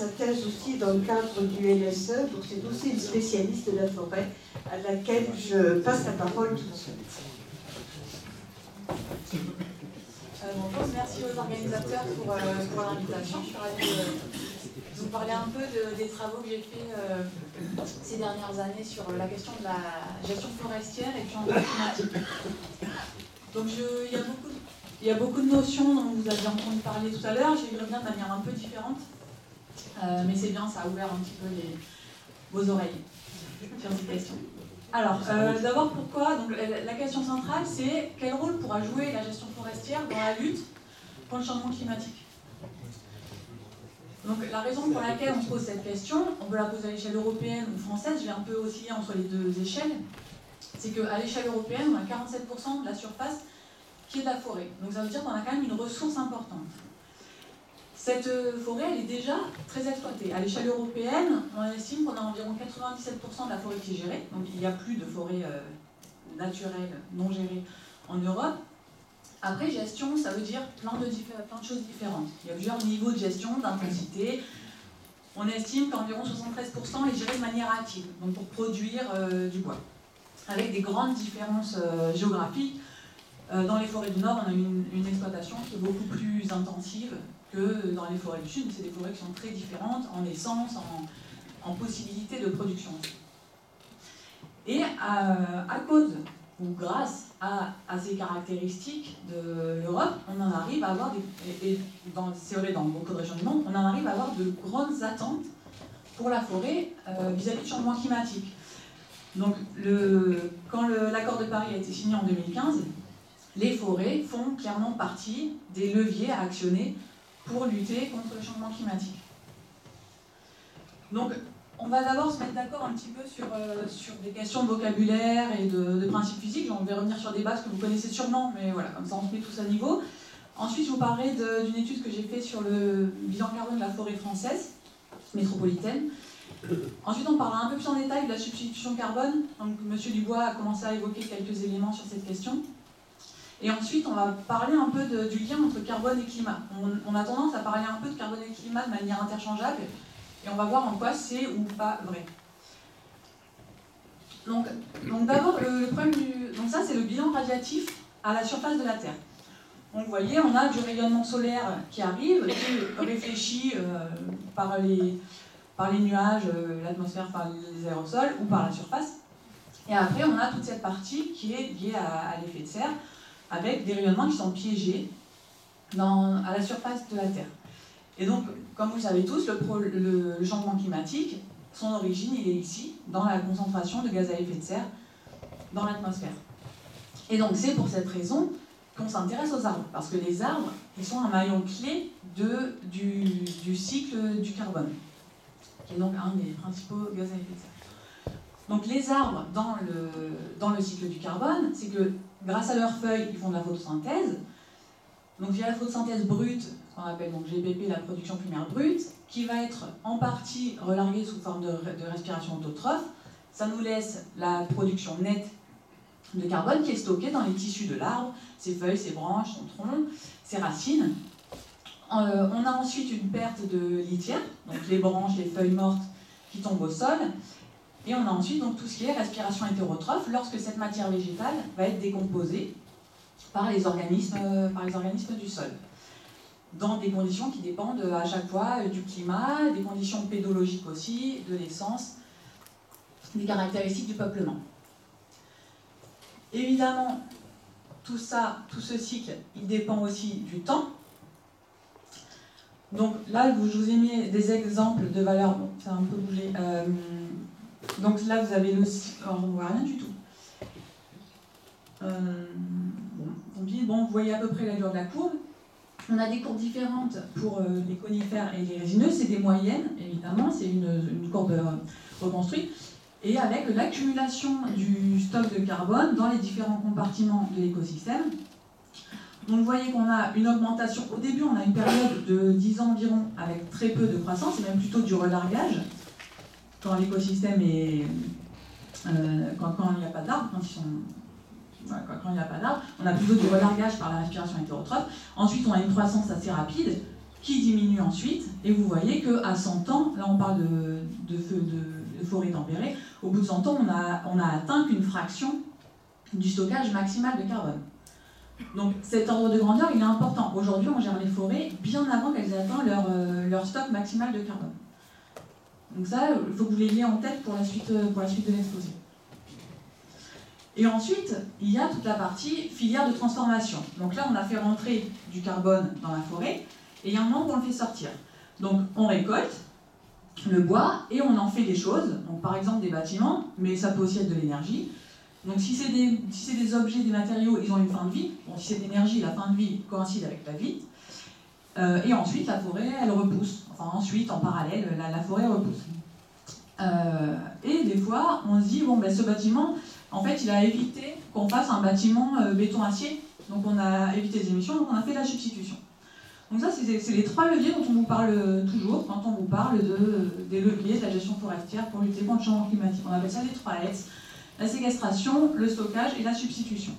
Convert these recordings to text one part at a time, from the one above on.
sa thèse aussi dans le cadre du LSE, donc c'est aussi une spécialiste de la forêt à laquelle je passe la parole tout de suite. Bonjour, merci aux organisateurs pour l'invitation. Je suis ravie de vous parler un peu des travaux que j'ai faits ces dernières années sur la question de la gestion forestière et du changement climatique. Donc il y a beaucoup de notions dont vous avez entendu parler tout à l'heure. Je vais y revenir de manière un peu différente, mais c'est bien, ça a ouvert un petit peu vos oreilles sur ces questions. Alors, d'abord, pourquoi? Donc, la question centrale, c'est quel rôle pourra jouer la gestion forestière dans la lutte contre le changement climatique? Donc, la raison pour laquelle on se pose cette question, on peut la poser à l'échelle européenne ou française, je vais un peu osciller entre les deux échelles, c'est qu'à l'échelle européenne, on a 47% de la surface qui est de la forêt. Donc, ça veut dire qu'on a quand même une ressource importante. Cette forêt, elle est déjà très exploitée. À l'échelle européenne, on estime qu'on a environ 97% de la forêt qui est gérée. Donc il n'y a plus de forêt naturelle non gérée en Europe. Après, gestion, ça veut dire plein de choses différentes. Il y a plusieurs niveaux de gestion, d'intensité. On estime qu'environ 73% est géré de manière active, donc pour produire du bois, avec des grandes différences géographiques. Dans les forêts du Nord, on a une exploitation qui est beaucoup plus intensive que dans les forêts du Sud. C'est des forêts qui sont très différentes en essence, en possibilité de production. Et à cause, ou grâce à ces caractéristiques de l'Europe, on en arrive à avoir, c'est vrai dans beaucoup de régions du monde, on en arrive à avoir de grandes attentes pour la forêt vis-à-vis du changement climatique. Donc, quand l'accord de Paris a été signé en 2015, les forêts font clairement partie des leviers à actionner pour lutter contre le changement climatique. Donc, on va d'abord se mettre d'accord un petit peu sur des questions de vocabulaire et de principes physiques. On va revenir sur des bases que vous connaissez sûrement, mais voilà, comme ça on se met tous à niveau. Ensuite, je vous parlerai d'une étude que j'ai faite sur le bilan carbone de la forêt française, métropolitaine. Ensuite, on parlera un peu plus en détail de la substitution carbone. Donc, M. Dubois a commencé à évoquer quelques éléments sur cette question. Et ensuite, on va parler un peu du lien entre carbone et climat. On a tendance à parler un peu de carbone et climat de manière interchangeable, et on va voir en quoi c'est ou pas vrai. Donc d'abord, le problème donc ça, c'est le bilan radiatif à la surface de la Terre. Donc vous voyez, on a du rayonnement solaire qui arrive, qui est réfléchi par les nuages, l'atmosphère, par les aérosols ou par la surface. Et après, on a toute cette partie qui est liée à l'effet de serre, avec des rayonnements qui sont piégés à la surface de la Terre. Et donc, comme vous le savez tous, le changement climatique, son origine, il est ici, dans la concentration de gaz à effet de serre dans l'atmosphère. Et donc, c'est pour cette raison qu'on s'intéresse aux arbres, parce que les arbres, ils sont un maillon clé du cycle du carbone, qui est donc un des principaux gaz à effet de serre. Donc, les arbres, dans le cycle du carbone, c'est que grâce à leurs feuilles, ils font de la photosynthèse. Donc il y a la photosynthèse brute, ce qu'on appelle donc GPP, la production primaire brute, qui va être en partie relarguée sous forme de respiration autotrophe. Ça nous laisse la production nette de carbone qui est stockée dans les tissus de l'arbre, ses feuilles, ses branches, son tronc, ses racines. On a ensuite une perte de litière, donc les branches, les feuilles mortes qui tombent au sol. Et on a ensuite donc, tout ce qui est respiration hétérotrophe, lorsque cette matière végétale va être décomposée par les organismes du sol, dans des conditions qui dépendent à chaque fois du climat, des conditions pédologiques aussi, de l'essence, des caractéristiques du peuplement. Évidemment, tout ce cycle, il dépend aussi du temps. Donc là, je vous ai mis des exemples de valeurs, bon, ça a un peu bougé. Donc là, vous avez le cycle, on ne voit rien du tout. Bon, vous voyez à peu près la durée de la courbe. On a des courbes différentes pour les conifères et les résineux. C'est des moyennes, évidemment, c'est une courbe reconstruite. Et avec l'accumulation du stock de carbone dans les différents compartiments de l'écosystème. Donc vous voyez qu'on a une augmentation. Au début, on a une période de 10 ans environ avec très peu de croissance, et même plutôt du relargage. Quand l'écosystème est... quand il n'y a pas d'arbres, quand il n'y a pas d'arbres, on a plutôt du relargage par la respiration hétérotrophe. Ensuite, on a une croissance assez rapide qui diminue ensuite, et vous voyez qu'à 100 ans, là on parle de forêt tempérée, au bout de 100 ans, on a atteint qu'une fraction du stockage maximal de carbone. Donc cet ordre de grandeur, il est important. Aujourd'hui, on gère les forêts bien avant qu'elles aient atteint leur stock maximal de carbone. Donc ça, il faut que vous l'ayez en tête pour la suite de l'exposé. Et ensuite, il y a toute la partie filière de transformation. Donc là, on a fait rentrer du carbone dans la forêt, et il y a un moment où on le fait sortir. Donc on récolte le bois et on en fait des choses, donc par exemple des bâtiments, mais ça peut aussi être de l'énergie. Donc si c'est des objets, des matériaux, ils ont une fin de vie. Bon, si c'est de l'énergie, la fin de vie coïncide avec la vie. Et ensuite, la forêt, elle repousse. Enfin, ensuite, en parallèle, la forêt repousse. Et des fois, on se dit, bon, ben, ce bâtiment, en fait, il a évité qu'on fasse un bâtiment béton-acier. Donc on a évité les émissions, donc on a fait la substitution. Donc ça, c'est les 3 leviers dont on vous parle toujours quand on vous parle des leviers de la gestion forestière pour lutter contre le changement climatique. On appelle ça les 3 S. La séquestration, le stockage et la substitution.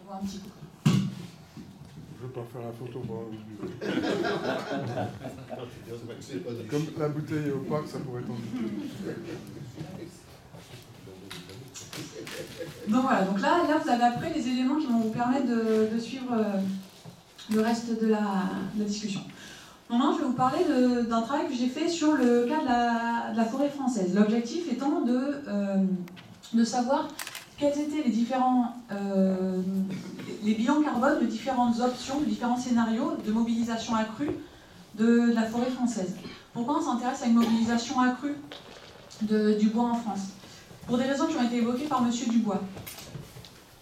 On voit un petit coup. Je ne veux pas faire la photo pour comme la bouteille est opaque, ça pourrait tomber. Donc voilà, donc là vous avez après les éléments qui vont vous permettre de suivre le reste de la discussion. Maintenant, je vais vous parler d'un travail que j'ai fait sur le cas de la forêt française. L'objectif étant de savoir quels étaient les bilans carbone de différentes options, de différents scénarios de mobilisation accrue de la forêt française. Pourquoi on s'intéresse à une mobilisation accrue du bois en France? Pour des raisons qui ont été évoquées par M. Dubois.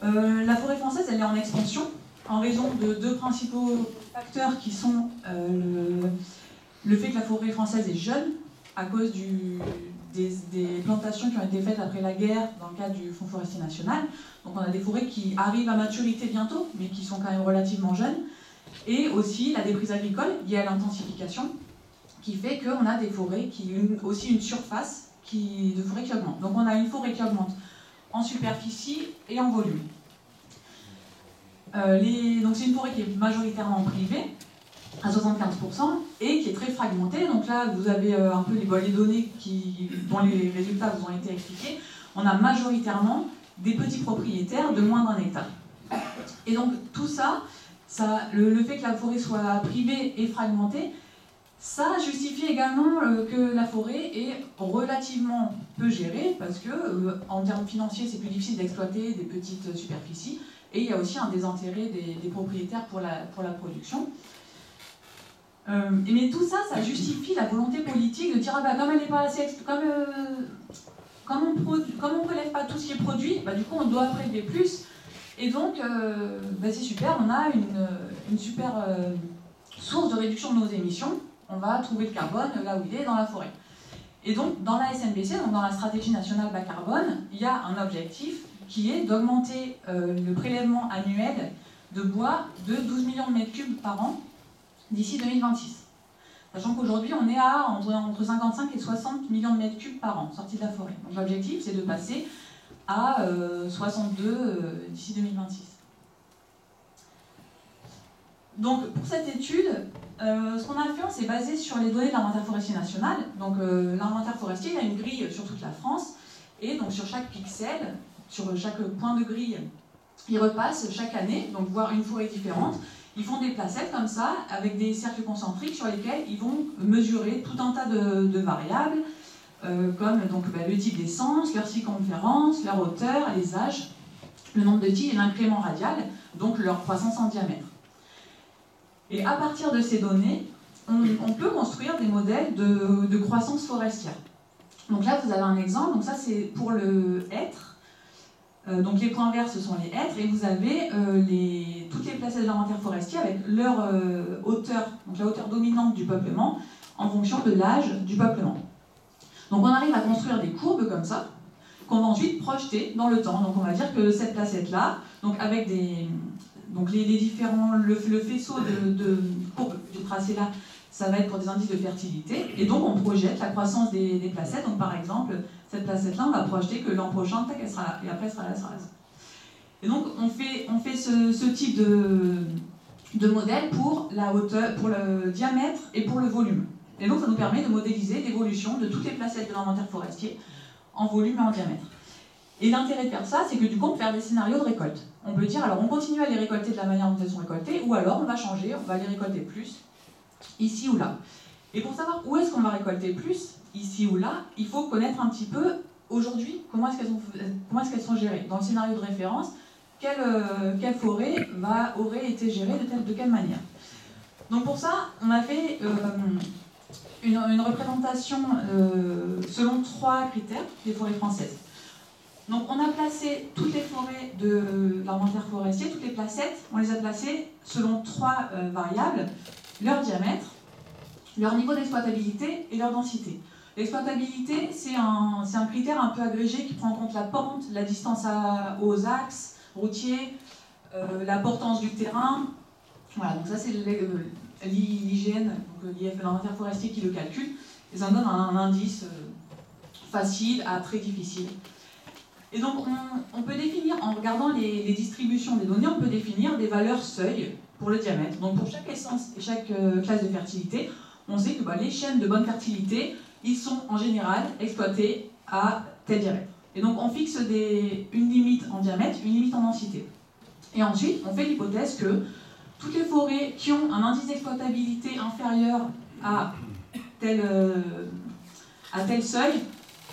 La forêt française, elle est en expansion en raison de 2 principaux facteurs qui sont le fait que la forêt française est jeune à cause des plantations qui ont été faites après la guerre dans le cadre du Fonds forestier national. Donc on a des forêts qui arrivent à maturité bientôt, mais qui sont quand même relativement jeunes. Et aussi la déprise agricole liée à l'intensification, qui fait qu'on a des forêts qui ont aussi une surface de forêt qui augmente. Donc on a une forêt qui augmente en superficie et en volume. Donc c'est une forêt qui est majoritairement privée, à 75%, et qui est très fragmentée. Donc là, vous avez un peu les données dont les résultats vous ont été expliqués. On a majoritairement des petits propriétaires de moins d'1 hectare. Et donc tout ça, le fait que la forêt soit privée et fragmentée, ça justifie également que la forêt est relativement peu gérée, parce que en termes financiers, c'est plus difficile d'exploiter des petites superficies, et il y a aussi un désintérêt des propriétaires pour la production. Mais tout ça, ça justifie la volonté politique de dire ah bah, comme elle n'est pas assez, comme on prélève pas tout ce qui est produit, bah, du coup on doit prélever plus, et donc bah, c'est super, on a une super source de réduction de nos émissions. On va trouver le carbone là où il est, dans la forêt. Et donc, dans la SNBC, donc dans la stratégie nationale bas carbone, il y a un objectif qui est d'augmenter le prélèvement annuel de bois de 12 millions de mètres cubes par an d'ici 2026. Sachant qu'aujourd'hui, on est à entre 55 et 60 millions de mètres cubes par an sortis de la forêt. Donc l'objectif, c'est de passer à 62 d'ici 2026. Donc, pour cette étude, ce qu'on a fait, on s'est basé sur les données de l'inventaire forestier national. Donc, l'inventaire forestier, il a une grille sur toute la France, et donc sur chaque pixel, sur chaque point de grille, ils repassent chaque année, donc voir une forêt différente. Ils font des placettes comme ça, avec des cercles concentriques sur lesquels ils vont mesurer tout un tas de variables, comme donc, le type d'essence, leur circonférence, leur hauteur, les âges, le nombre de tiges et l'incrément radial, donc leur croissance en diamètre. Et à partir de ces données, on peut construire des modèles de croissance forestière. Donc là, vous avez un exemple. Donc ça, c'est pour le hêtre. Donc les points verts, ce sont les hêtres. Et vous avez toutes les placettes de l'inventaire forestier avec leur hauteur, donc la hauteur dominante du peuplement, en fonction de l'âge du peuplement. Donc on arrive à construire des courbes comme ça, qu'on va ensuite projeter dans le temps. Donc on va dire que cette placette-là, donc avec les différents, le faisceau de courbes du tracé là, ça va être pour des indices de fertilité. Et donc on projette la croissance des placettes. Donc par exemple, cette placette-là, on va projeter que l'an prochain, tac, elle sera là. Et après, elle sera là, elle sera là. Et donc on fait ce type de modèles pour la hauteur, pour le diamètre et pour le volume. Et donc ça nous permet de modéliser l'évolution de toutes les placettes de l'inventaire forestier en volume et en diamètre. Et l'intérêt de faire ça, c'est que du coup on peut faire des scénarios de récolte. On peut dire alors on continue à les récolter de la manière dont elles sont récoltées, ou alors on va changer, on va les récolter plus, ici ou là. Et pour savoir où est-ce qu'on va récolter plus, ici ou là, il faut connaître un petit peu aujourd'hui comment est-ce qu'elles sont gérées. Dans le scénario de référence, quelle forêt aurait été gérée de quelle manière. Donc pour ça, on a fait une représentation selon 3 critères des forêts françaises. Donc on a placé toutes les forêts de l'inventaire forestier, toutes les placettes, on les a placées selon 3 variables, leur diamètre, leur niveau d'exploitabilité et leur densité. L'exploitabilité, c'est un critère un peu agrégé qui prend en compte la pente, la distance aux axes routiers, la portance du terrain. Voilà, donc ça c'est l'IGN, donc l'inventaire forestier qui le calcule, et ça donne un indice facile à très difficile. Et donc on peut définir, en regardant les distributions des données, on peut définir des valeurs seuil pour le diamètre. Donc pour chaque essence et chaque classe de fertilité, on sait que les chênes de bonne fertilité, ils sont en général exploités à tel diamètre. Et donc on fixe une limite en diamètre, une limite en densité. Et ensuite, on fait l'hypothèse que toutes les forêts qui ont un indice d'exploitabilité inférieur à tel seuil,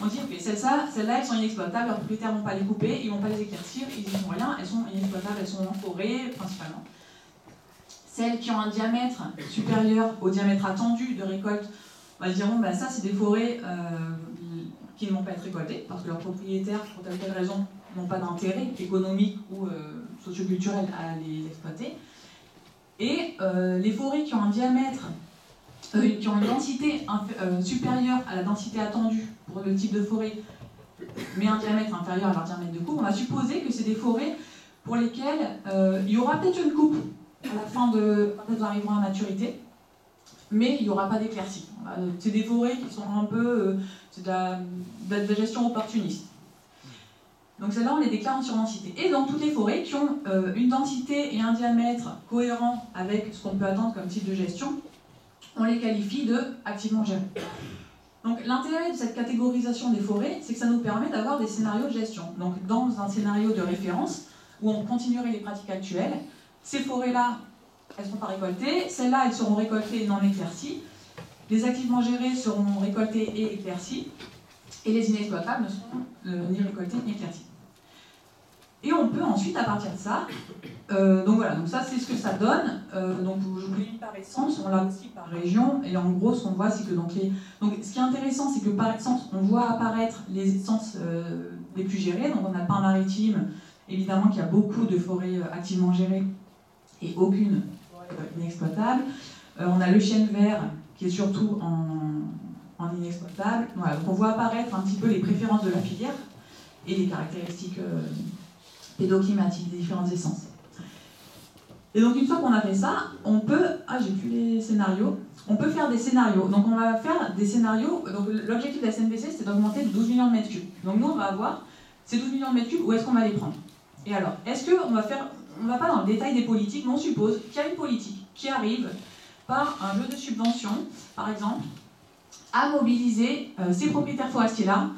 on dit que celles-là, elles sont inexploitables, leurs propriétaires ne vont pas les couper, ils ne vont pas les éclaircir, ils n'y font rien, elles sont inexploitables, elles sont en forêt principalement. Celles qui ont un diamètre supérieur au diamètre attendu de récolte, on va dire ça c'est des forêts qui ne vont pas être récoltées, parce que leurs propriétaires, pour telle ou telle raison, n'ont pas d'intérêt économique ou socioculturel à les exploiter. Et les forêts qui ont un diamètre, qui ont une densité supérieure à la densité attendue pour le type de forêt, mais un diamètre inférieur à leur diamètre de coupe, on va supposer que c'est des forêts pour lesquelles il y aura peut-être une coupe à la fin quand elles arriveront à maturité, mais il n'y aura pas d'éclaircie. C'est des forêts qui sont un peu c'est de la gestion opportuniste. Donc celles-là, on les déclare en surdensité. Et dans toutes les forêts qui ont une densité et un diamètre cohérents avec ce qu'on peut attendre comme type de gestion, on les qualifie de activement gérés. Donc l'intérêt de cette catégorisation des forêts, c'est que ça nous permet d'avoir des scénarios de gestion. Donc dans un scénario de référence, où on continuerait les pratiques actuelles, ces forêts-là, elles ne seront pas récoltées, celles-là, elles seront récoltées et non éclaircies, les activement gérées seront récoltées et éclaircies, et les inexploitables ne seront ni récoltées ni éclaircies. Et on peut ensuite, à partir de ça, donc voilà, donc ça c'est ce que ça donne. Donc je vous l'ai mis par essence, on l'a aussi par région, et en gros ce qu'on voit c'est que donc ce qui est intéressant c'est que par essence on voit apparaître les essences les plus gérées. Donc on a le pin maritime, évidemment qu'il y a beaucoup de forêts activement gérées et aucune inexploitable. On a le chêne vert qui est surtout en inexploitable. Voilà, donc on voit apparaître un petit peu les préférences de la filière et les caractéristiques pédoclimatiques des différentes essences. Et donc une fois qu'on a fait ça, on peut... Ah, j'ai plus les scénarios. On peut faire des scénarios. Donc on va faire des scénarios. Donc l'objectif de la SNPC, c'est d'augmenter de 12 millions de mètres cubes. Donc nous, on va avoir ces 12 millions de mètres cubes, où est-ce qu'on va les prendre? Et alors, est-ce qu'on va faire... On ne va pas dans le détail des politiques, mais on suppose qu'il y a une politique qui arrive par un jeu de subvention, par exemple, à mobiliser ces propriétaires forestiers-là,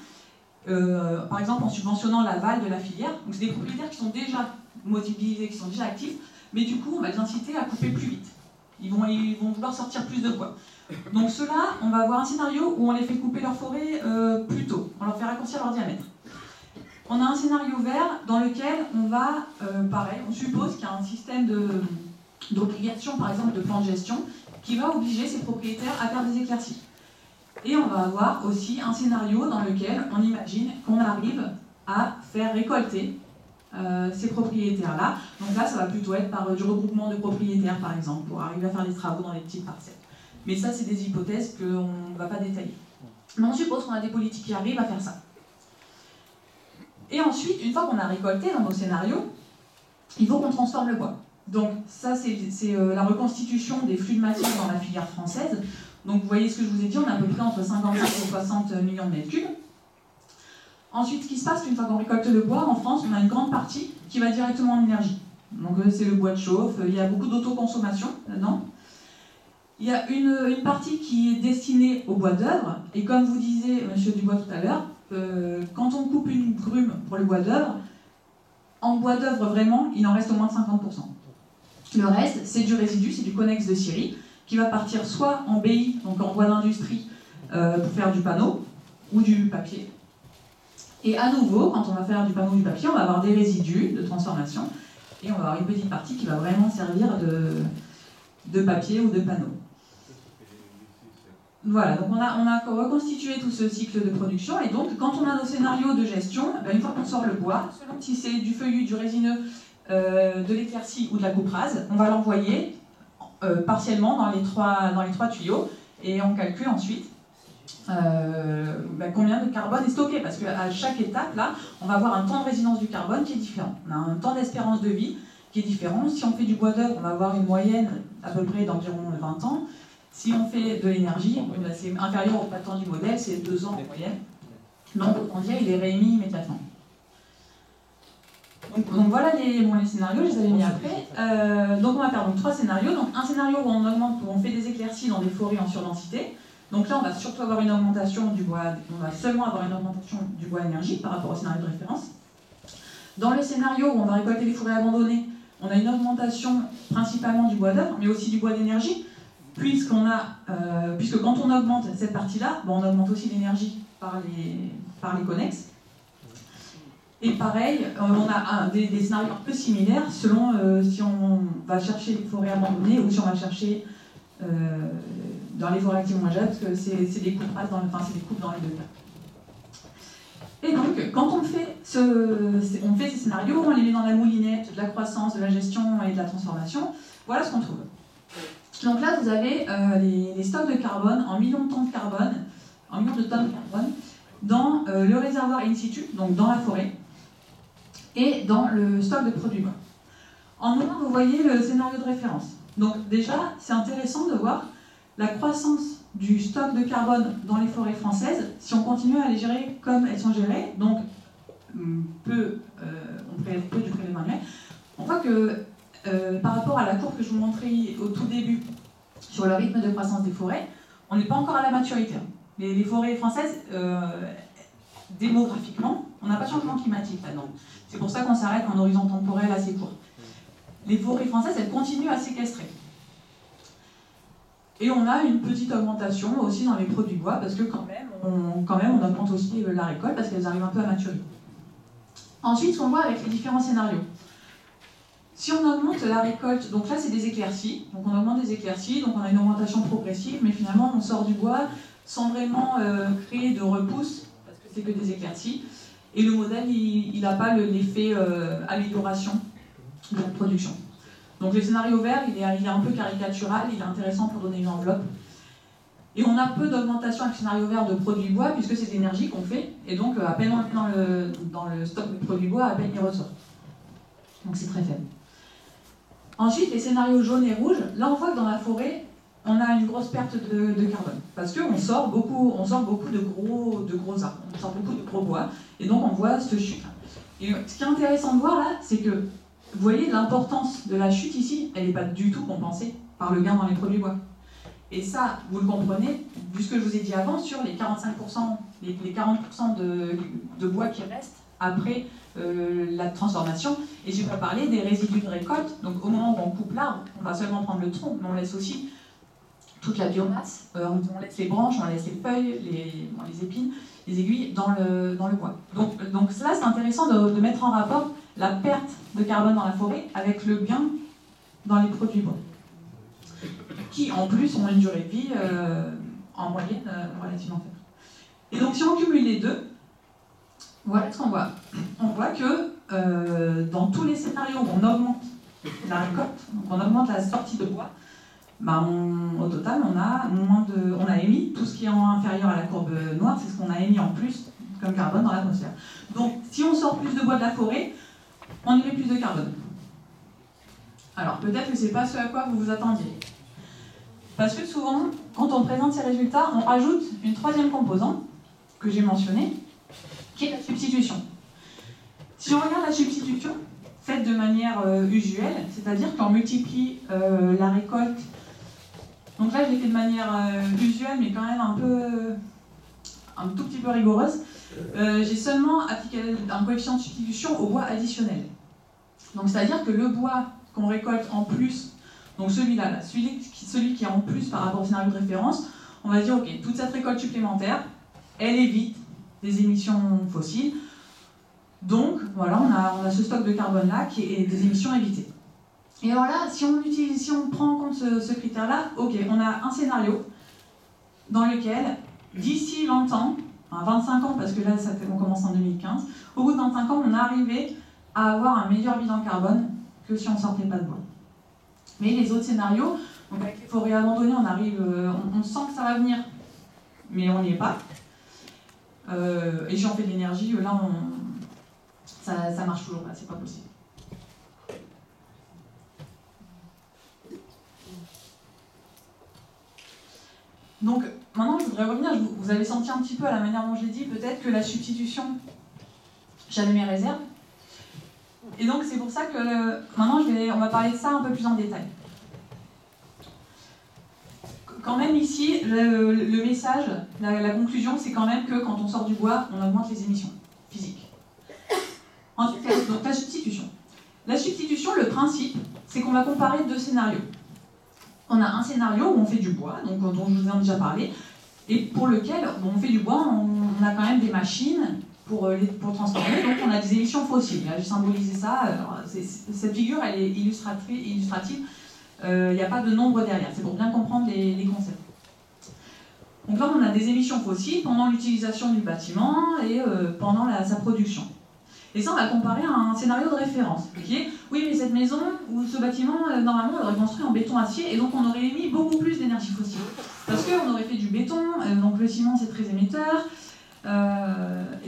par exemple en subventionnant l'aval de la filière. Donc c'est des propriétaires qui sont déjà mobilisés, qui sont déjà actifs, mais du coup on va les inciter à couper plus vite. Ils vont vouloir sortir plus de bois. Donc ceux-là, on va avoir un scénario où on les fait couper leur forêt plus tôt, on leur fait raccourcir leur diamètre. On a un scénario vert dans lequel on va, pareil, on suppose qu'il y a un système d'obligation, par exemple de plan de gestion, qui va obliger ces propriétaires à faire des éclaircies. Et on va avoir aussi un scénario dans lequel on imagine qu'on arrive à faire récolter ces propriétaires-là. Donc là, ça va plutôt être par du regroupement de propriétaires, par exemple, pour arriver à faire des travaux dans les petites parcelles. Mais ça, c'est des hypothèses qu'on ne va pas détailler. Mais on suppose qu'on a des politiques qui arrivent à faire ça. Et ensuite, une fois qu'on a récolté dans nos scénarios, il faut qu'on transforme le bois. Donc ça, c'est la reconstitution des flux de matière dans la filière française. Donc vous voyez ce que je vous ai dit, on a à peu près entre 55 et 60 millions de mètres cubes. Ensuite, ce qui se passe, une fois qu'on récolte le bois, en France, on a une grande partie qui va directement en énergie. Donc c'est le bois de chauffe, il y a beaucoup d'autoconsommation là-dedans. Il y a une partie qui est destinée au bois d'œuvre, et comme vous disiez, monsieur Dubois, tout à l'heure, quand on coupe une grume pour le bois d'œuvre, en bois d'œuvre vraiment, il en reste au moins de 50%. Le reste, c'est du résidu, c'est du connexe de scierie, qui va partir soit en BI, donc en bois d'industrie, pour faire du panneau, ou du papier. Et à nouveau, quand on va faire du panneau ou du papier, on va avoir des résidus de transformation, et on va avoir une petite partie qui va vraiment servir de papier ou de panneau. Voilà, donc on a reconstitué tout ce cycle de production, et donc quand on a nos scénarios de gestion, une fois qu'on sort le bois, selon si c'est du feuillu, du résineux, de l'éclaircie ou de la coupe rase, on va l'envoyer partiellement dans les trois tuyaux, et on calcule ensuite combien de carbone est stocké, parce qu'à chaque étape, là, on va avoir un temps de résidence du carbone qui est différent. On a un temps d'espérance de vie qui est différent. Si on fait du bois d'œuvre, on va avoir une moyenne à peu près d'environ 20 ans. Si on fait de l'énergie, c'est inférieur au temps du modèle, c'est 2 ans en moyenne. Donc, autant dire, il est réémis immédiatement. Donc voilà les scénarios, je les avais mis après. Donc on va faire 3 scénarios. Donc un scénario où on augmente, où on fait des éclaircies dans des forêts en surdensité. Donc là, on va surtout avoir une augmentation du bois, on va seulement avoir une augmentation du bois énergie par rapport au scénario de référence. Dans le scénario où on va récolter les forêts abandonnées, on a une augmentation principalement du bois d'œuvre, mais aussi du bois d'énergie, puisque quand on augmente cette partie-là, on augmente aussi l'énergie par les connexes. Et pareil, on a des scénarios un peu similaires selon si on va chercher les forêts abandonnées ou si on va chercher dans les forêts actives moins jeunes, parce que c'est des coupes c'est des coupes dans les deux cas. Et donc, quand on fait ces scénarios, on les met dans la moulinette de la croissance, de la gestion et de la transformation, voilà ce qu'on trouve. Donc là, vous avez les stocks de carbone en millions de tonnes de carbone, en millions de tonnes de carbone, dans le réservoir in situ, donc dans la forêt, et dans le stock de produits bois. En noir, vous voyez le scénario de référence. Donc déjà, c'est intéressant de voir la croissance du stock de carbone dans les forêts françaises si on continue à les gérer comme elles sont gérées, donc on prélève peu du prélèvement annuel. On voit que par rapport à la courbe que je vous montrais au tout début sur le rythme de croissance des forêts, on n'est pas encore à la maturité. Les forêts françaises, démographiquement, on n'a pas de changement climatique là-dedans. C'est pour ça qu'on s'arrête en horizon temporel assez court. Les forêts françaises, elles continuent à séquestrer. Et on a une petite augmentation aussi dans les produits bois, parce que quand même, on augmente aussi la récolte, parce qu'elles arrivent un peu à maturité. Ensuite, ce qu'on voit avec les différents scénarios. Si on augmente la récolte, donc là c'est des éclaircies, donc on augmente des éclaircies, donc on a une augmentation progressive, mais finalement on sort du bois sans vraiment créer de repousse, parce que c'est que des éclaircies, et le modèle il n'a pas l'effet amélioration de la production. Donc le scénario vert, il est un peu caricatural, il est intéressant pour donner une enveloppe. Et on a peu d'augmentation avec le scénario vert de produits bois, puisque c'est de l'énergie qu'on fait, et donc à peine on est dans le stock de produits bois, à peine il ressort. Donc c'est très faible. Ensuite, les scénarios jaunes et rouges, là on voit que dans la forêt, on a une grosse perte de carbone. Parce qu'on sort beaucoup de gros arbres, on sort beaucoup de gros bois, et donc on voit cette chute. Et ce qui est intéressant de voir là, c'est que, vous voyez, l'importance de la chute ici, elle n'est pas du tout compensée par le gain dans les produits bois. Et ça, vous le comprenez, vu ce que je vous ai dit avant, sur les 45%, les 40% de bois qui restent après la transformation. Et je vais pas parler des résidus de récolte. Donc au moment où on coupe l'arbre, on va seulement prendre le tronc, mais on laisse aussi toute la biomasse. On laisse les branches, on laisse les feuilles, les épines, les aiguilles dans le bois. Donc là, c'est intéressant de mettre en rapport la perte de carbone dans la forêt avec le gain dans les produits bois, qui en plus ont une durée de vie en moyenne relativement faible. Et donc si on cumule les deux, voilà ce qu'on voit. On voit que dans tous les scénarios où on augmente la récolte, donc on augmente la sortie de bois, au total on a émis tout ce qui est inférieur à la courbe noire, c'est ce qu'on a émis en plus comme carbone dans l'atmosphère. Donc si on sort plus de bois de la forêt, on émet plus de carbone. Alors peut-être que c'est pas ce à quoi vous vous attendiez. Parce que souvent, quand on présente ces résultats, on rajoute une troisième composante que j'ai mentionnée, qui est la substitution. Si on regarde la substitution, faite de manière usuelle, c'est-à-dire qu'on multiplie la récolte. Donc là, je l'ai fait de manière usuelle, mais quand même un tout petit peu rigoureuse. J'ai seulement appliqué un coefficient de substitution au bois additionnel. Donc c'est-à-dire que le bois qu'on récolte en plus, donc celui-là, celui qui est en plus par rapport au scénario de référence, on va dire, ok, toute cette récolte supplémentaire, elle évite des émissions fossiles. Donc voilà, on a ce stock de carbone-là qui est des émissions évitées. Et alors là, si on prend en compte ce critère-là, ok, on a un scénario dans lequel, d'ici 20 ans, enfin 25 ans, parce que là, on commence en 2015, au bout de 25 ans, on est arrivé à avoir un meilleur bilan carbone que si on ne sortait pas de bois. Mais les autres scénarios, donc avec les forêts abandonnées, on arrive, on sent que ça va venir, mais on n'y est pas. Et si on fait de l'énergie, là, ça marche toujours pas, c'est pas possible. Donc maintenant, je voudrais revenir, vous avez senti un petit peu à la manière dont j'ai dit, peut-être que la substitution, j'avais mes réserves. Et donc c'est pour ça que maintenant, on va parler de ça un peu plus en détail. Quand même ici, le message, la conclusion, c'est quand même que quand on sort du bois, on augmente les émissions physiques. Ensuite, donc la substitution. La substitution, le principe, c'est qu'on va comparer deux scénarios. On a un scénario où on fait du bois, donc dont je vous ai déjà parlé, et pour lequel on fait du bois, on a quand même des machines pour transformer, donc on a des émissions fossiles. Là, j'ai symbolisé ça. Cette figure, elle est illustrative. Il n'y a pas de nombre derrière, c'est pour bien comprendre les concepts. Donc là, on a des émissions fossiles pendant l'utilisation du bâtiment et pendant sa production. Et ça, on va comparer à un scénario de référence, qui est, oui, mais cette maison ou ce bâtiment, normalement, on l'aurait construit en béton-acier, et donc on aurait émis beaucoup plus d'énergie fossile. Parce qu'on aurait fait du béton, donc le ciment, c'est très émetteur.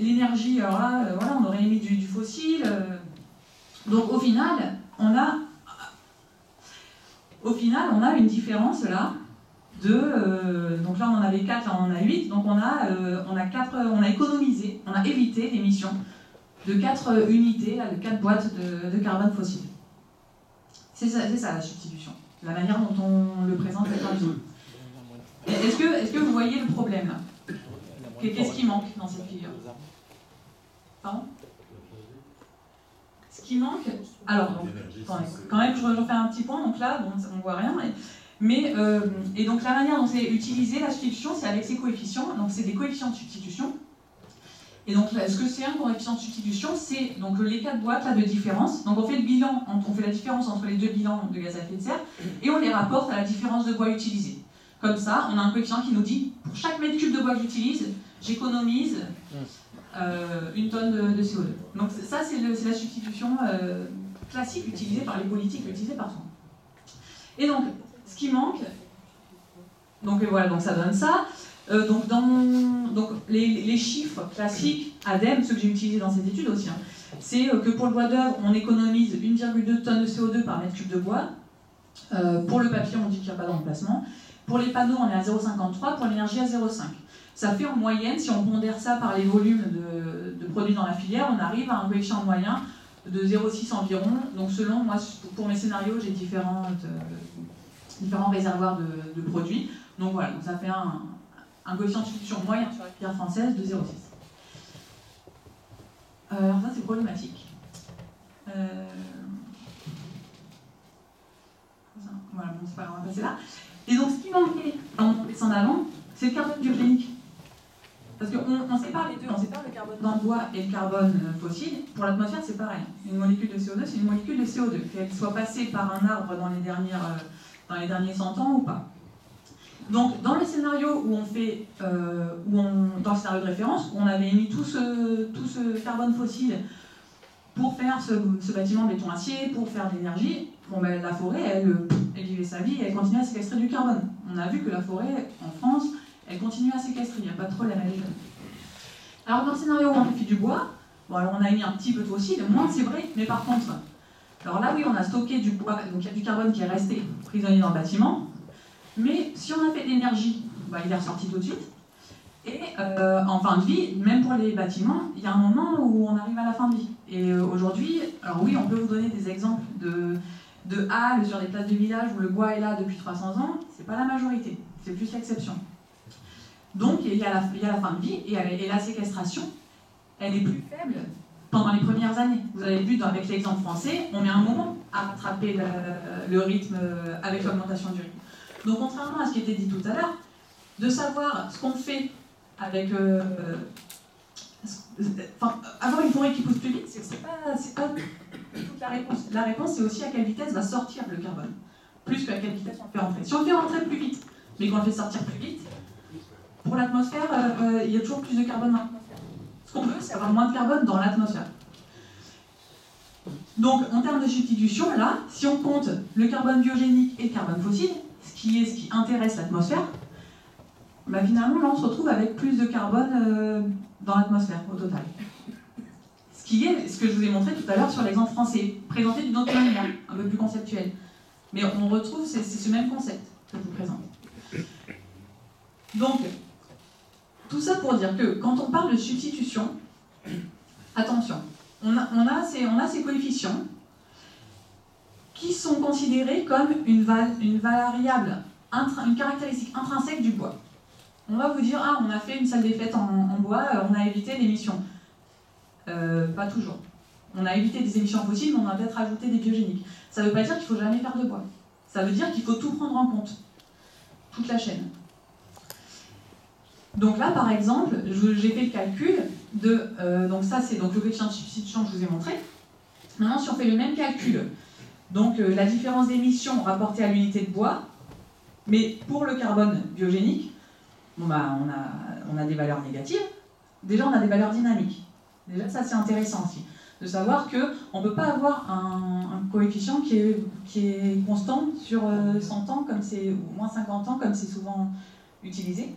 L'énergie, alors là, voilà, on aurait émis du fossile. Donc au final, on a une différence là donc là on en avait 4, là on en a 8, donc on a économisé, on a évité l'émission de 4 unités, là, de 4 boîtes de carbone fossile. C'est ça la substitution, la manière dont on le présente avec l'horizon. Est-ce que vous voyez le problème là? Qu'est-ce qui manque dans cette figure? Pardon? Ce qui manque, alors, donc, attendez, quand même, je refais un petit point, donc là, bon, on ne voit rien, et donc la manière dont c'est utilisé, la substitution, c'est avec ces coefficients, donc c'est des coefficients de substitution. Et donc là, ce que c'est un coefficient de substitution, c'est donc les 4 boîtes là, de différence. Donc on fait le bilan, on fait la différence entre les deux bilans de gaz à effet de serre, et on les rapporte à la différence de bois utilisé. Comme ça, on a un coefficient qui nous dit, pour chaque mètre cube de bois que j'utilise, j'économise 1 tonne de CO2. Donc ça, c'est la substitution classique utilisée par les politiques, utilisée partout. Et donc, ce qui manque, donc voilà, donc ça donne ça. Donc les chiffres classiques, ADEME, ceux que j'ai utilisés dans cette étude aussi, c'est que pour le bois d'œuvre, on économise 1,2 tonnes de CO2 par mètre cube de bois. Pour le papier, on dit qu'il n'y a pas de remplacement. Pour les panneaux, on est à 0,53, pour l'énergie à 0,5. Ça fait en moyenne, si on pondère ça par les volumes de produits dans la filière, on arrive à un coefficient moyen de 0,6 environ. Donc selon moi, pour mes scénarios, j'ai différents réservoirs de produits. Donc voilà, donc ça fait un coefficient de substitution moyen sur la filière française de 0,6. Alors ça, c'est problématique. Voilà, bon, c'est pas grave, on va passer là. Et donc, ce qui manquait dans mon dessin d'avant, c'est le carbone biogénique. Parce qu'on sépare les deux, on sépare le carbone dans le bois et le carbone fossile. Pour l'atmosphère, c'est pareil. Une molécule de CO2, c'est une molécule de CO2. Qu'elle soit passée par un arbre dans les derniers 100 ans ou pas. Donc, dans le scénario où on fait, dans le scénario de référence, où on avait émis tout ce carbone fossile pour faire ce bâtiment béton-acier, pour faire de l'énergie, bon, ben, la forêt, elle vivait sa vie et elle continuait à séquestrer du carbone. On a vu que la forêt, en France, elle continue à séquestrer, il n'y a pas de problème avec elle. Alors, dans le scénario où on fait du bois, bon, alors on a émis un petit peu de fossile, moins c'est vrai, mais par contre, alors là, oui, on a stocké du bois, donc il y a du carbone qui est resté prisonnier dans le bâtiment, mais si on a fait de l'énergie, bah, il est ressorti tout de suite. Et en fin de vie, même pour les bâtiments, il y a un moment où on arrive à la fin de vie. Et aujourd'hui, alors oui, on peut vous donner des exemples de halles sur des places de village où le bois est là depuis 300 ans, c'est pas la majorité, c'est plus l'exception. Donc il y a la fin de vie et la séquestration, elle est plus faible pendant les premières années. Vous avez vu avec l'exemple français, on met un moment à rattraper le rythme avec l'augmentation du rythme. Donc contrairement à ce qui était dit tout à l'heure, de savoir ce qu'on fait avec... avoir une forêt qui pousse plus vite, c'est pas toute la réponse. La réponse, c'est aussi à quelle vitesse va sortir le carbone, plus qu'à quelle vitesse on le fait rentrer. Si on le fait rentrer plus vite, mais qu'on le fait sortir plus vite, pour l'atmosphère, il y a toujours plus de carbone dans l'atmosphère. Ce qu'on veut, c'est avoir moins de carbone dans l'atmosphère. Donc, en termes de substitution, là, si on compte le carbone biogénique et le carbone fossile, ce qui intéresse l'atmosphère, bah finalement, là, on se retrouve avec plus de carbone dans l'atmosphère, au total. Ce qui est ce que je vous ai montré tout à l'heure sur l'exemple français, présenté d'une autre manière, un peu plus conceptuelle. Mais on retrouve, c'est ce même concept que je vous présente. Donc, tout ça pour dire que quand on parle de substitution, attention, on a ces coefficients qui sont considérés comme une variable, une caractéristique intrinsèque du bois. On va vous dire, ah, on a fait une salle des fêtes en bois, on a évité l'émission. Pas toujours. On a évité des émissions fossiles, mais on a peut-être ajouté des biogéniques. Ça ne veut pas dire qu'il ne faut jamais faire de bois. Ça veut dire qu'il faut tout prendre en compte. Toute la chaîne. Donc là, par exemple, j'ai fait le calcul de... donc ça, c'est donc le coefficient de substitution que je vous ai montré. Maintenant, si on fait le même calcul, donc la différence d'émissions rapportée à l'unité de bois, mais pour le carbone biogénique, bon bah, on a des valeurs négatives. Déjà, on a des valeurs dynamiques. Déjà, ça, c'est intéressant aussi. De savoir qu'on ne peut pas avoir un coefficient qui est constant sur 100 ans, ou moins 50 ans, comme c'est souvent utilisé.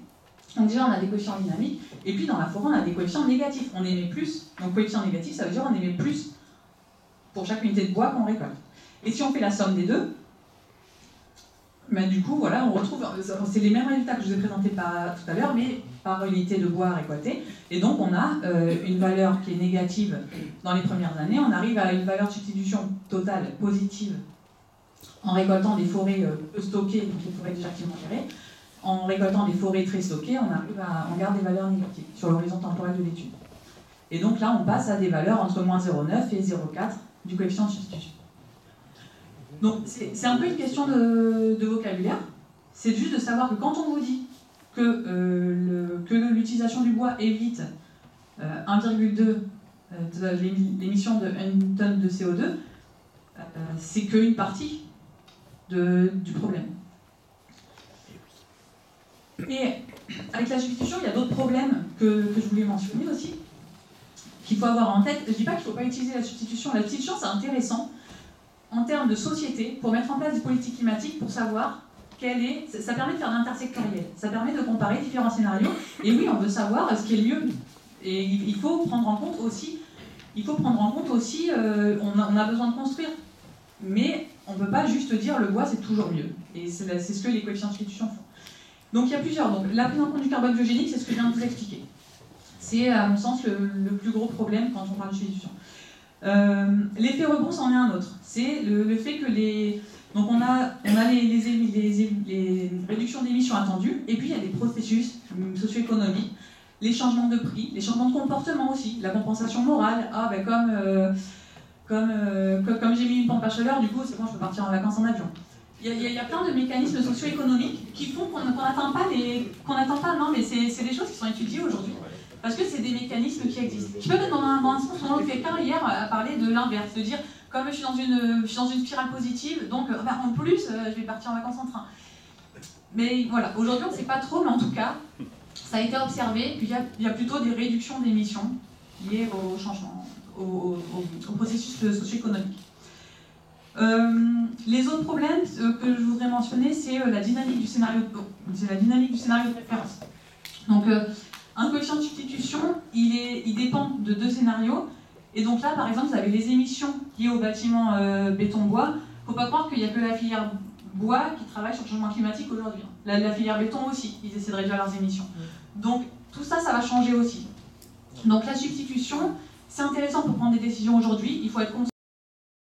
Donc déjà, on a des coefficients dynamiques, et puis dans la forêt, on a des coefficients négatifs. On émet plus, donc coefficient négatif, ça veut dire qu'on émet plus pour chaque unité de bois qu'on récolte. Et si on fait la somme des deux, ben du coup, voilà, on retrouve, c'est les mêmes résultats que je vous ai présentés tout à l'heure, mais par unité de bois récolté. Et donc, on a une valeur qui est négative dans les premières années. On arrive à une valeur de substitution totale positive en récoltant des forêts peu stockées, donc les forêts déjà activement gérées. En récoltant des forêts très stockées, on garde des valeurs négatives sur l'horizon temporel de l'étude. Et donc là, on passe à des valeurs entre moins 0,9 et 0,4 du coefficient de substitution. Donc c'est un peu une question de vocabulaire. C'est juste de savoir que quand on vous dit que l'utilisation du bois évite 1,2 de l'émission de 1 tonne de CO2, c'est qu'une partie du problème. Et avec la substitution, il y a d'autres problèmes que je voulais mentionner aussi, qu'il faut avoir en tête. Je ne dis pas qu'il ne faut pas utiliser la substitution. La substitution, c'est intéressant en termes de société, pour mettre en place des politiques climatiques, pour savoir ça permet de faire de l'intersectoriel. Ça permet de comparer différents scénarios. Et oui, on veut savoir ce qui est le mieux. Et il faut prendre en compte aussi, on a besoin de construire. Mais on ne peut pas juste dire le bois, c'est toujours mieux. Et c'est ce que les coefficients de substitution font. Donc il y a plusieurs. Donc, la prise en compte du carbone biogénique, c'est ce que je viens de vous expliquer. C'est, à mon sens, le plus gros problème quand on parle de substitution. L'effet rebond, c'en est un autre. C'est le fait que donc on a les réductions d'émissions attendues, et puis il y a des processus socio-économiques, les changements de prix, les changements de comportement aussi, la compensation morale. Ah ben comme j'ai mis une pompe à chaleur, du coup c'est bon, je peux partir en vacances en avion. Il y a plein de mécanismes socio-économiques qui font qu'on n'attend pas, non, mais c'est des choses qui sont étudiées aujourd'hui. Parce que c'est des mécanismes qui existent. Je peux mettre dans un sens, on fait quelqu'un hier à parler de l'inverse, de dire comme je suis dans une spirale positive, donc en plus je vais partir en vacances en train. Mais voilà, aujourd'hui on ne sait pas trop, mais en tout cas, ça a été observé, puis il y a plutôt des réductions d'émissions liées au changement, au processus socio-économique. Les autres problèmes que je voudrais mentionner, c'est la dynamique du scénario de référence. Donc, un coefficient de substitution, il dépend de deux scénarios. Et donc là, par exemple, vous avez les émissions liées au bâtiment béton-bois. Il ne faut pas croire qu'il n'y a que la filière bois qui travaille sur le changement climatique aujourd'hui. La filière béton aussi, ils essaient de réduire leurs émissions. Donc, Tout ça, ça va changer aussi. Donc la substitution, c'est intéressant pour prendre des décisions aujourd'hui. Il faut être conscient